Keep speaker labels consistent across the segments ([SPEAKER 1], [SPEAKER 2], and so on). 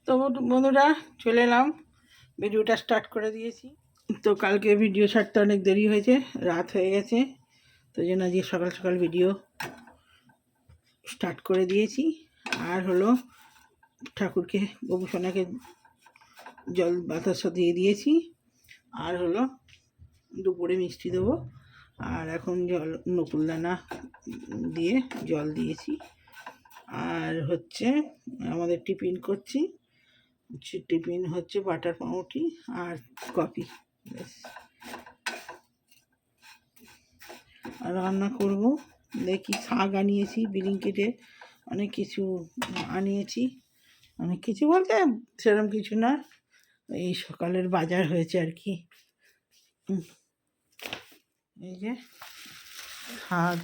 [SPEAKER 1] তো বন্ধুরা চলে এলাম, ভিডিওটা স্টার্ট করে দিয়েছি। তো কালকে ভিডিও ছাড়তে অনেক দেরি হয়েছে, রাত হয়ে গেছে, তো জন্য আজকে সকাল সকাল ভিডিও স্টার্ট করে দিয়েছি। আর হলো ঠাকুরকে বাবুসোনাকে জল বাতাসা দিয়ে দিয়েছি, আর হলো দুপুরে মিষ্টি দেবো, আর এখন জল নকুলদানা দিয়ে জল দিয়েছি। আর হচ্ছে আমাদের টিফিন করছি, টিফিন হচ্ছে বাটার পাউরুটি আর কফি। আর রান্না করব, দেখি শাক আনিয়েছি বিলিংকেটে, অনেক কিছু আনিয়েছি, অনেক কিছু বলতে সেরকম কিছু না, এই সকালের বাজার হয়েছে আর কি। এই যে শাক,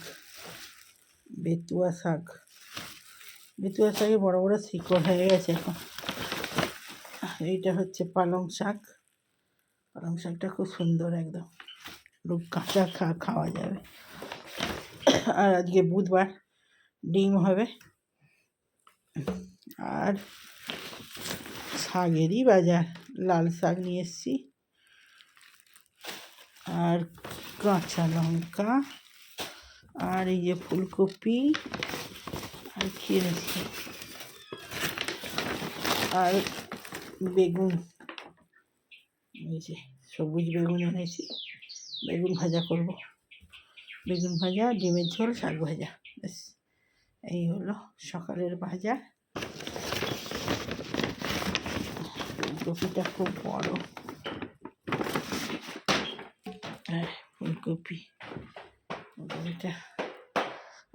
[SPEAKER 1] বেতুয়া শাক, বেতুয়া শাকে বড় বড় শিকড় হয়ে গেছে এখন। এইটা হচ্ছে পালং শাক, পালং শাকটা খুব সুন্দর, একদম কাঁচা খাওয়া যাবে। আর আজকে বুধবার, ডিম হবে। আর শাকেরই বাজার, লাল শাক নিয়ে এসেছি, আর কাঁচা লঙ্কা, আর এই যে ফুলকপি, আর কি এনেছি, আর বেগুন, এই যে সবুজ বেগুন এনেছি, বেগুন ভাজা করব, বেগুন ভাজা, ডিমের ঝোল, শাক ভাজা, ব্যাস এই হলো সকালের বাজার। ফুলকপিটা খুব বড়, ফুলকপি, ফুলকপিটা।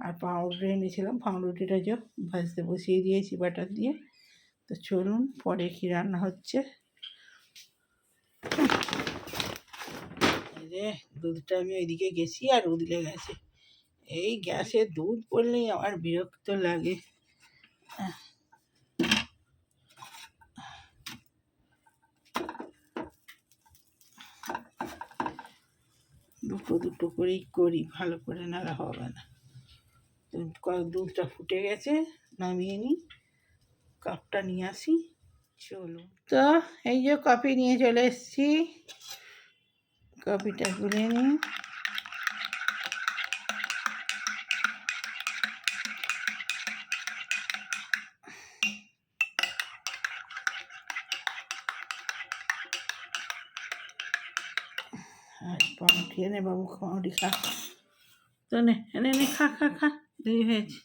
[SPEAKER 1] আর পাউরুটি এনেছিলাম, পাউরুটিটা যে ভাজতে বসিয়ে দিয়েছি বাটার দিয়ে। তো চলুন পরে কি রান্না হচ্ছে। এই যে দুধটা আমি ওইদিকে গেছি আর উদলে গেছে, এই গ্যাসে দুধ পড়লেই আমার বিরক্ত লাগে। দুটো দুটো করেই করি, ভালো করে নাড়া হবে না। দুধটা ফুটে গেছে, নামিয়ে নিই, কাপটা নিয়ে আসি। চলুন, তো এই যে কফি নিয়ে চলে এসেছি, কফিটা গুলে নিই। আর পাউরুটি এনে বাবু পাউরুটি খা, তো নে এনে নে খা খা খা, দেরি হয়েছে।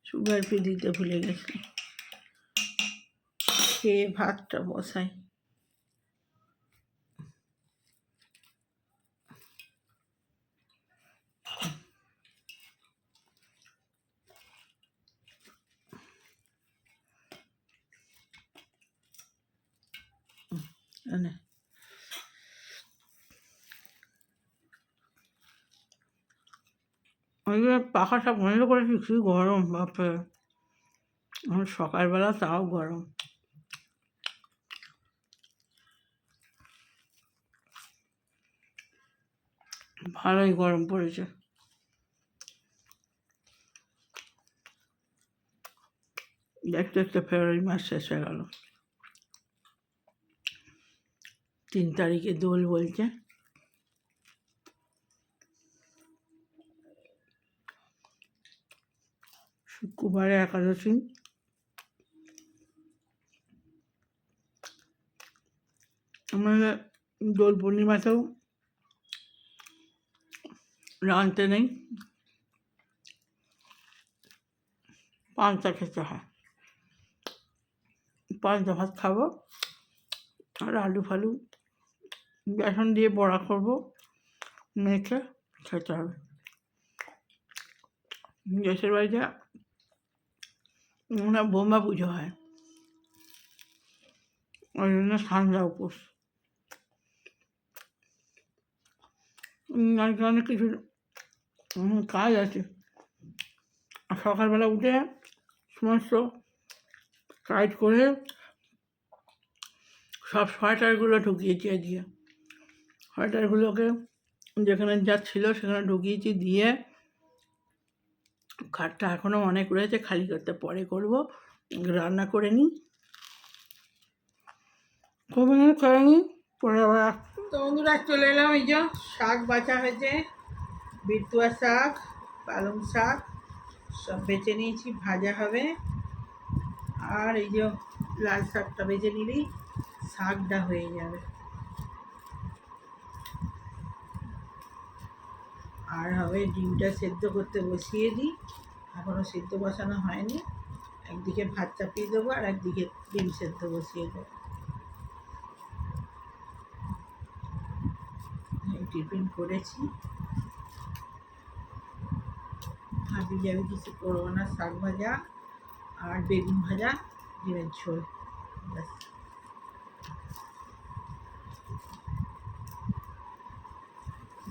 [SPEAKER 1] সুগার ফ্রি দিতে ভুলে গেছি, খেয়ে ভাতটা বসাই। ওই যে পাখাটা বন্ধ করেছি, কি গরম বাপরে, সকালবেলা তাও গরম। ভালোই গরম পড়েছে। দেখতে দেখতে ফেব্রুয়ারি মাস শেষ হয়ে গেল, 3 তারিখে দোল বলছে। শুক্রবারে একাদশী, আমাদের দোল পূর্ণিমাতেও রাঁধতে নেই, পান্তা খেতে হয়, পান্তা ভাত খাবো, আর আলু ফালু বেসন দিয়ে বড়া করবো, মেখে খেতে হবে। দেশের বাড়িতে ওনার বোমা পুজো হয়, ওই জন্য ঠান্ডা উপোস। আজকে অনেক কিছু কাজ আছে, সকালবেলা উঠে সমস্ত টাইট করে সব সোয়েটারগুলো ঢুকিয়েছি আজকে, সোয়েটারগুলোকে যেখানে যা ছিল সেখানে ঢুকিয়েছি, দিয়ে খাটটা এখনও অনেক রয়েছে, খালি করতে পরে করব। রান্না করে নিই, করে নিই, পরে আবার। তো বন্ধুরা চলে এলাম, এই যে শাক বাছা হয়েছে, বিটুয়া শাক, পালং শাক সব বেছে নিয়েছি, ভাজা হবে। আর এই যে লাল শাকটা বেছে নিলেই শাকটা হয়ে যাবে। আর হবে ডিমটা সেদ্ধ করতে বসিয়ে দিই, এখনও সেদ্ধ বসানো হয়নি। একদিকে ভাত চাপিয়ে দেবো আর একদিকে ডিম সেদ্ধ বসিয়ে দেবো। টিফিন করেছি, হাবি যাবি কিছু করবো না, শাক ভাজা আর বেগুন ভাজা, ডিমের ঝোল, ব্যাস।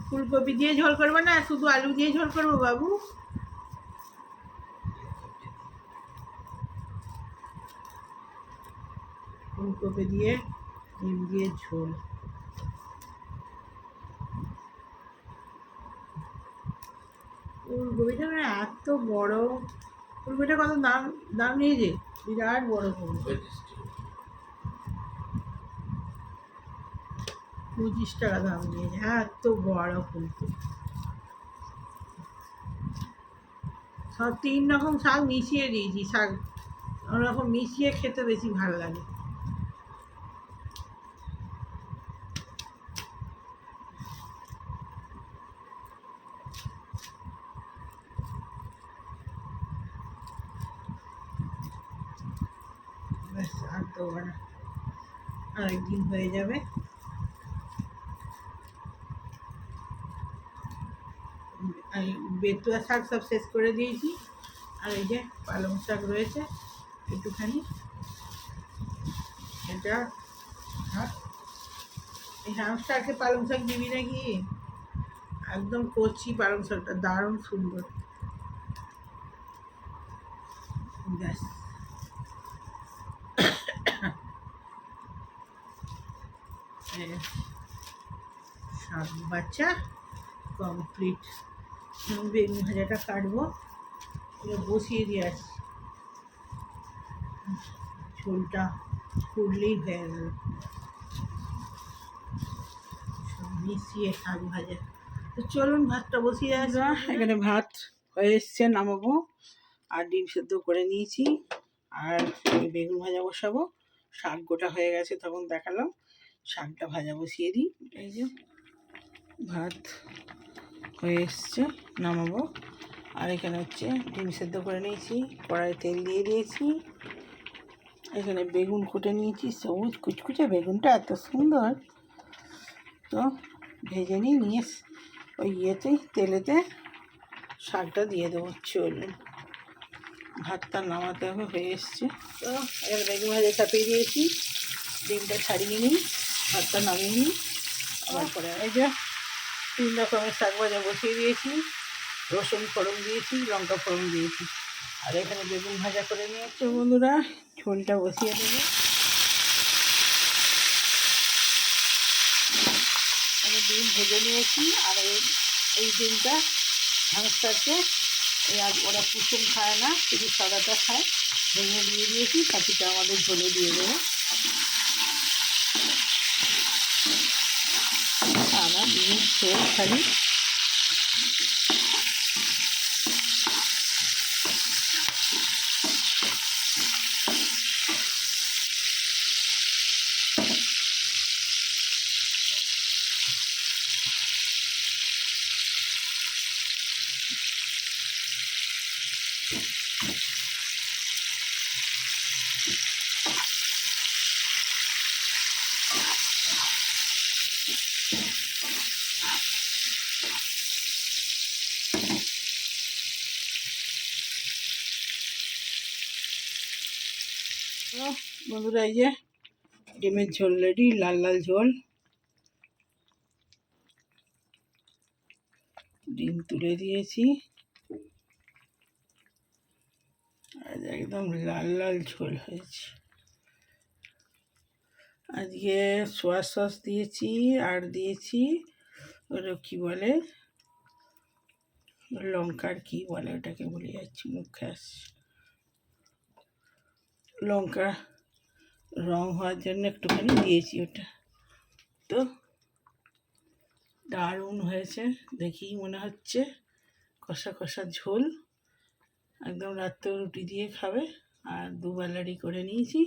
[SPEAKER 1] ফুলকপি দিয়ে ঝোল করবো না, শুধু আলু দিয়ে ঝোল করবো বাবু? ফুলকপি দিয়ে ডিম দিয়ে ঝোল। ফুলকপিটা মানে এত বড়, ফুলকপিটা কত দাম দাম নিয়েছে, বিরাট বড় ফুলকপি, 25 টাকা দাম নিয়েছে, এত বড় ফুলকপি। সব 3 রকম শাক মিশিয়ে দিয়েছি, শাক ওরকম মিশিয়ে খেতে বেশি ভালো লাগে। ব্যাস, আর দেবো না, আরেকদিন হয়ে যাবে। বেতুয়া শাক সব শেষ করে দিয়েছি, আর এই যে পালং শাক রয়েছে একটুখানি, এটা থাক। এই শাকটাকে পালং শাক দিবি নাকি? একদম কচি পালং শাকটা দারুণ সুন্দর। ব্যাস, শাক বাচ্চা কমপ্লিট। বেগুন ভাজাটা কাটবো, এটা বসিয়ে দিয়ে আসছি, ঝোলটা ফুটলেই হয়ে গেল। মিশিয়ে শাক ভাজা, তো চলুন ভাতটা বসিয়ে আসবো। এখানে ভাত হয়ে এসছে, নামাবো। আর ডিম সেদ্ধ করে নিয়েছি, আর বেগুন ভাজা বসাবো। শাক গোটা হয়ে গেছে, তখন দেখালাম। শাকটা ভাজা বসিয়ে দিই। এই যে ভাত হয়ে এসছে, নামাবো। আর এখানে হচ্ছে ডিম সেদ্ধ করে নিয়েছি, কড়াই তেল দিয়ে দিয়েছি। এখানে বেগুন কুটে নিয়েছি, সবুজ কুচকুচে বেগুনটা এত সুন্দর, তো ভেজে নিয়ে ওই ইয়েতেই তেলেতে শাকটা দিয়ে দেবো। চলুন, ভাতটা নামাতে হবে, হয়ে এসছে। তো এবার বেগুন ভাজা চাপিয়ে দিয়েছি, ডিমটা ছাড়িয়ে নিই, ভাতটা নামিয়ে নিই। আবার পরে এই যে 3 রকমের শাক ভাজা বসিয়ে দিয়েছি, রসুন ফোড়ন দিয়েছি, লঙ্কা ফোড়ন দিয়েছি, আর এখানে বেগুন ভাজা করে নিয়েছি। বন্ধুরা ঝোলটা বসিয়ে দেবো। আমি ডিম ভেজে নিয়েছি, আর এই ডিমটা হাঁসটাকে, আর ওরা কুসুম খায় না, শুধু সাদাটা খায়, ভেঙে দিয়ে দিয়েছি, বাকিটা আমাদের ঝোলে দিয়ে দেবো। সাদা ডিমের ঝোল খালি। বন্ধুরা এই যে ডিমের ঝোল রেডি, লাল লাল ঝোল। ডিম তুলে দিয়েছি, আর একদম লাল লাল ঝোল হয়েছে। আজকে সোয়া সস দিয়েছি, আর দিয়েছি ওটা কী বলে, লঙ্কার কী বলে ওটাকে ভুলে যাচ্ছি, মুখে আসছে। লঙ্কা রং হওয়ার জন্য একটুখানি দিয়েছি ওটা। তো দারুণ হয়েছে, দেখেই মনে হচ্ছে কষা কষা ঝোল, একদম রাত্রে রুটি দিয়ে খাবে। আর দুবেলারই করে নিয়েছি।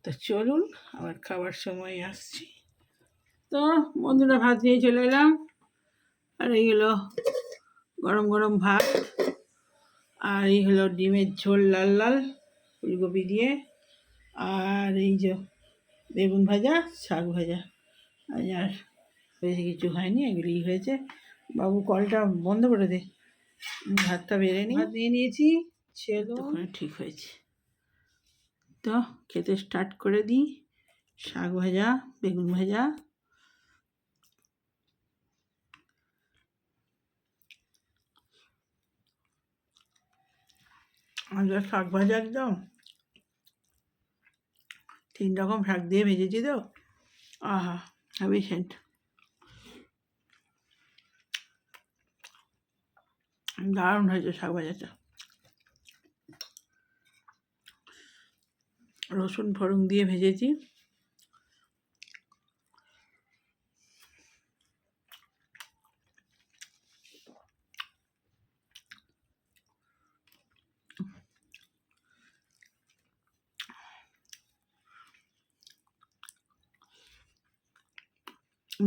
[SPEAKER 1] তো চলুন আবার খাবার সময় আসছি। তো বন্ধুরা, ভাত নিয়ে চলে এলাম। আর এই হলো গরম গরম ভাত, আর এই হলো ডিমের ঝোল লাল লাল ফুলকপি দিয়ে, আর এই যে বেগুন ভাজা, শাক ভাজা। আর বেশি কিছু হয়নি, এগুলোই হয়েছে। বাবু কলটা বন্ধ করে দে, ভাতটা বেড়ে নিই। ভাত নিয়ে নিয়েছি, ওখানে ঠিক হয়েছে। তো খেতে স্টার্ট করে দিই। শাক ভাজা, বেগুন ভাজা, আর শাক ভাজা একদম 3 রকম শাক দিয়ে ভেজেছি তো, আহা হেভি সেন্ট, দারুণ হয়েছে শাক ভাজাটা। রসুন ফোড়ন দিয়ে ভেজেছি।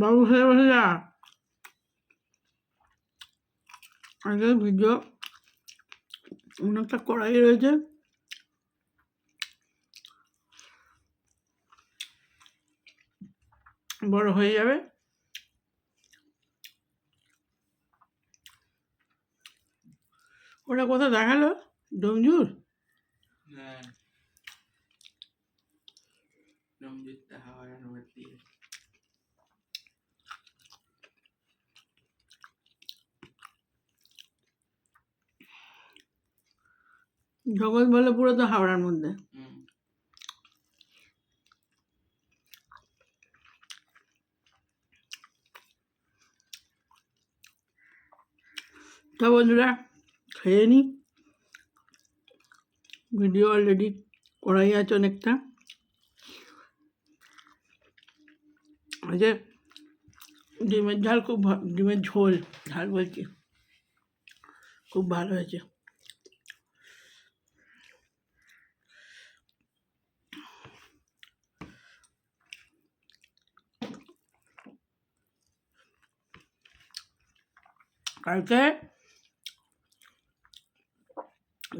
[SPEAKER 1] বাবু খেয়ে বসে যা, আগে ভিডিও অনেকটা কড়াই রয়েছে, বড় হয়ে যাবে। ওটা কোথাও দেখালো ডোমজুর, জগৎ বলে পুরো তো হাওড়ার মধ্যে। তো বন্ধুরা, খেয়ে নি, ভিডিও অলরেডি করাই আছে অনেকটা। ওই যে ডিমের ঝাল খুব ডিমের ঝোল, ঝাল বলছি, খুব ভালো হয়েছে। কালকে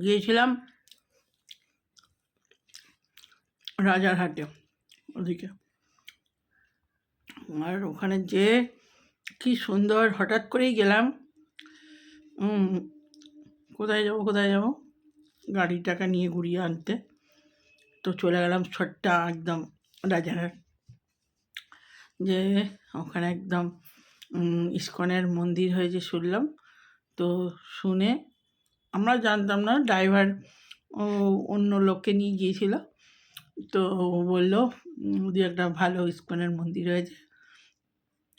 [SPEAKER 1] গিয়েছিলাম রাজারহাটে ওদিকে, আর ওখানে যে কি সুন্দর, হঠাৎ করেই গেলাম, কোথায় যাব গাড়ি টাকা নিয়ে ঘুরিয়ে আনতে। তো চলে গেলাম ছোট্টা একদম রাজারহাট, যে ওখানে একদম ইস্কনের মন্দির হয়েছে শুনলাম। তো শুনে, আমরা জানতাম না, ড্রাইভার অন্য লোককে নিয়ে গিয়েছিল। তো বললো যে একটা ভালো ইস্কনের মন্দির হয়েছে,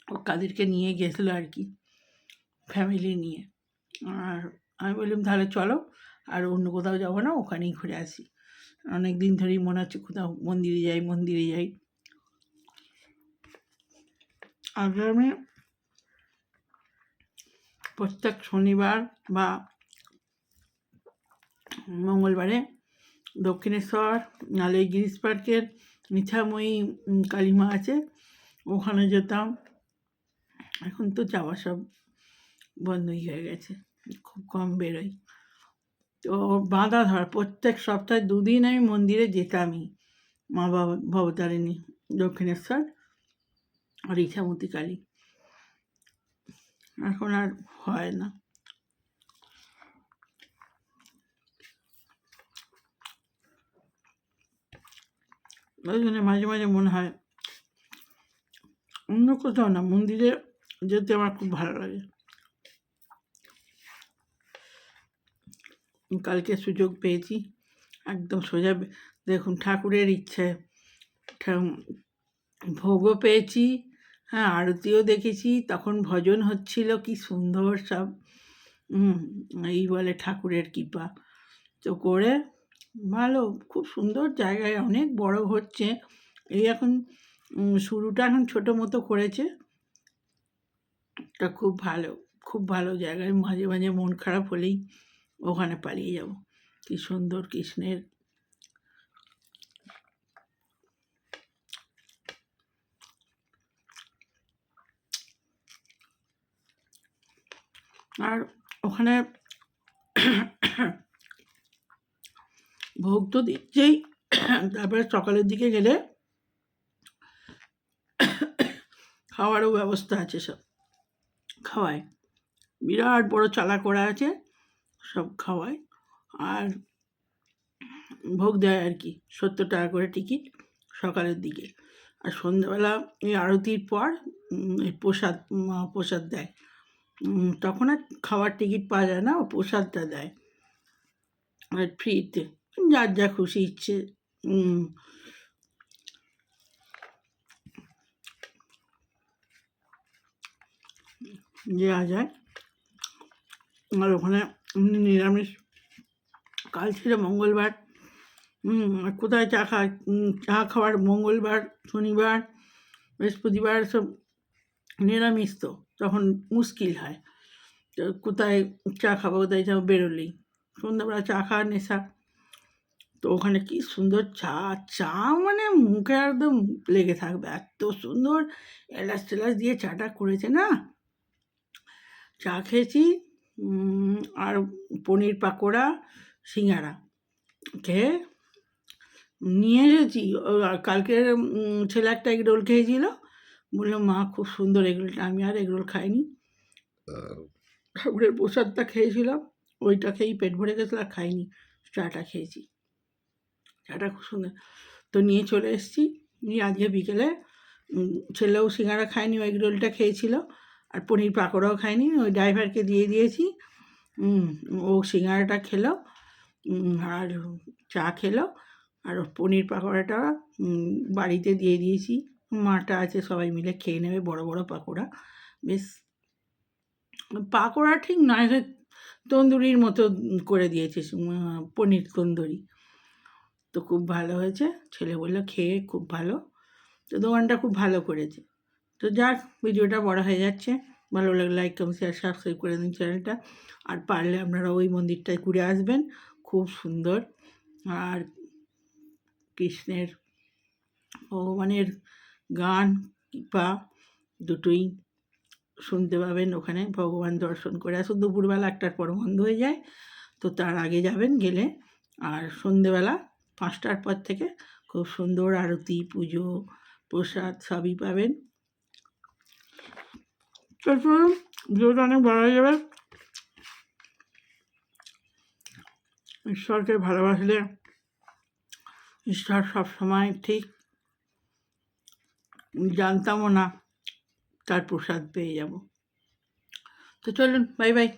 [SPEAKER 1] ও কাদেরকে নিয়ে গেছিলো আর কি, ফ্যামিলি নিয়ে। আর আমি বললাম তাহলে চলো, আর অন্য কোথাও যাবো না, ওখানেই ঘুরে আসি। অনেক দিন ধরেই মনে হচ্ছে কোথাও মন্দিরে যাই। আগে আমি প্রত্যেক শনিবার বা মঙ্গলবারে দক্ষিণেশ্বর, নালে গিরিশ পার্কের মিঠাময়ী কালীমা আছে, ওখানে যেতাম। এখন তো যাওয়া সব বন্ধই হয়ে গেছে, খুব কম বেরোই। তো বাঁধা ধর প্রত্যেক সপ্তাহে 2 দিন আমি মন্দিরে যেতামই, মা বাবা ভবতারিণী, দক্ষিণেশ্বর আর ইছামতি কালী। এখন আর হয় না। ওই জন্য মাঝে মাঝে মনে হয় অন্য কোথাও না, মন্দিরে যেতে আমার খুব ভালো লাগে। কালকে সুযোগ পেয়েছি, একদম সোজা দেখুন ঠাকুরের ইচ্ছে, ভোগও পেয়েছি, হ্যাঁ, আরতিও দেখেছি, তখন ভজন হচ্ছিল, কি সুন্দর সব। এই বলে ঠাকুরের কৃপা। তো করে ভালো, খুব সুন্দর জায়গায়, অনেক বড় হচ্ছে। এই এখন শুরুটা এখন ছোটো মতো করেছে। তা খুব ভালো, খুব ভালো জায়গায়। মাঝে মাঝে মন খারাপ হলেই ওখানে পালিয়ে যাব। কি সুন্দর কৃষ্ণের। আর ওখানে ভোগ তো দিচ্ছেই, তারপরে সকালের দিকে গেলে খাওয়ারও ব্যবস্থা আছে, সব খাওয়ায়। বিরাট বড় চালা করা আছে, সব খাওয়ায়। আর ভোগ দেয় আর কি, 70 টাকা করে টিকিট সকালের দিকে। আর সন্ধ্যাবেলা এই আরতির পর এই প্রসাদ দেয়। তখন আর খাওয়ার টিকিট পাওয়া যায় না, ও প্রসাদটা দেয় আর ফ্রিতে, যার যা খুশি ইচ্ছে দেওয়া যায়। আর ওখানে নিরামিষ, কাল ছিল মঙ্গলবার। কোথায় চা খাওয়ার, মঙ্গলবার, শনিবার, বৃহস্পতিবার সব নিরামিষ, তো তখন মুশকিল হয়। তো কোথায় চা খাবো, কোথায় যাবো, বেরোলেই সন্ধ্যাবেলা চা খাওয়ার নেশা। তো ওখানে কি সুন্দর চা, চা মানে মুখে একদম লেগে থাকবে, এত সুন্দর এলাচ টেলাচ দিয়ে চাটা করেছে না। চা খেয়েছি, আর পনির পাকোড়া, সিঙ্গারা খেয়ে নিয়ে এসেছি। কালকের ছেলে একটা এগরোল খেয়েছিল, বললো মা খুব সুন্দর এগরোলটা। আমি আর এগরোল খাইনি, ঠাকুরের প্রসাদটা খেয়েছিলাম, ওইটা খেয়েই পেট ভরে গেছিলো, আর খাইনি। চাটা খেয়েছি, চাটা খুব সুন্দর। তো নিয়ে চলে এসেছি। নিয়ে আজকে বিকেলে ছেলেও সিঙ্গারা খায়নি, ওই এগরোলটা খেয়েছিল, আর পনির পাকোড়াও খায়নি, ওই ড্রাইভারকে দিয়ে দিয়েছি। ও সিঙ্গারাটা খেলো, আর চা খেলো, আর পনির পাকোড়াটা বাড়িতে দিয়ে দিয়েছি। মাটা আছে, সবাই মিলে খেয়ে নেবে, বড় বড় পাকোড়া। বেশ, পাকোড়া ঠিক নয়, তন্দুরির মতো করে দিয়েছে, পনির তন্দুরি। তো খুব ভালো হয়েছে, ছেলে বললো খেয়ে খুব ভালো। তো দোকানটা খুব ভালো করেছে। তো যাক, ভিডিওটা বড় হয়ে যাচ্ছে, ভালো লাগলে লাইক কমেন্ট শেয়ার সাবস্ক্রাইব করে দিন চ্যানেলটা। আর পারলে আপনারা ওই মন্দিরটায় ঘুরে আসবেন, খুব সুন্দর। আর কৃষ্ণের, ভগবানের গান, কৃপা দুটোই শুনতে পাবেন ওখানে। ভগবান দর্শন করে আসো, দুপুরবেলা 1টার পর বন্ধ হয়ে যায়, তো তার আগে যাবেন গেলে। আর সন্ধেবেলা 5টার পর থেকে খুব সুন্দর আরতি, পুজো, প্রসাদ সবই পাবেন। তো চলুন, ভিডিওটা অনেক বড় হয়ে যাবে। ঈশ্বরকে ভালোবাসলে ঈশ্বর সবসময় ঠিক, জানতামও না তার প্রসাদ পেয়ে যাব। তো চলুন, বাই বাই।